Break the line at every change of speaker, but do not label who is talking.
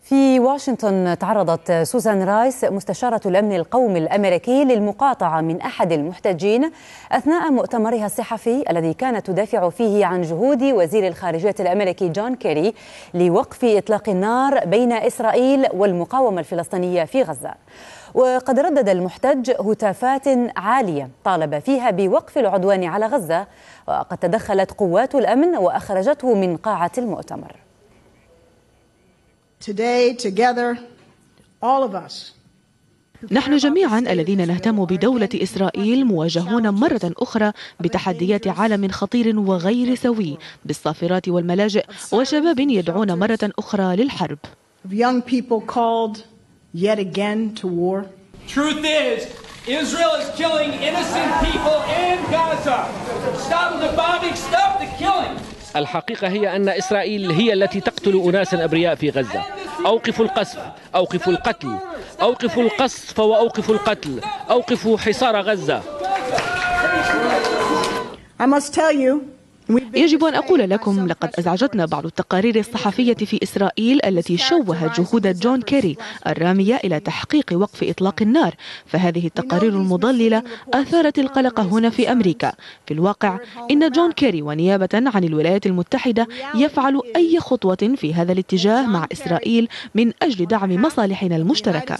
في واشنطن تعرضت سوزان رايس مستشارة الأمن القومي الأمريكي للمقاطعة من أحد المحتجين أثناء مؤتمرها الصحفي الذي كانت تدافع فيه عن جهود وزير الخارجية الأمريكي جون كيري لوقف إطلاق النار بين إسرائيل والمقاومة الفلسطينية في غزة. وقد ردد المحتج هتافات عالية طالب فيها بوقف العدوان على غزة، وقد تدخلت قوات الأمن وأخرجته من قاعة المؤتمر.
نحن جميعا الذين نهتم بدولة إسرائيل مواجهون مرة أخرى بتحديات عالم خطير وغير سوي بالصافرات والملاجئ وشباب يدعون مرة أخرى للحرب.
Truth is, Israel is killing innocent people in Gaza. Stop the bombing, stop the killing.
الحقيقة هي أن إسرائيل هي التي تقتل أناسا أبرياء في غزة. أوقفوا القصف، أوقفوا القتل، أوقفوا القصف وأوقفوا القتل، أوقفوا حصار غزة.
يجب أن أقول لكم لقد أزعجتنا بعض التقارير الصحفية في إسرائيل التي شوهت جهود جون كيري الرامية إلى تحقيق وقف إطلاق النار، فهذه التقارير المضللة أثارت القلق هنا في أمريكا. في الواقع إن جون كيري ونيابة عن الولايات المتحدة يفعل أي خطوة في هذا الاتجاه مع إسرائيل من أجل دعم مصالحنا المشتركة.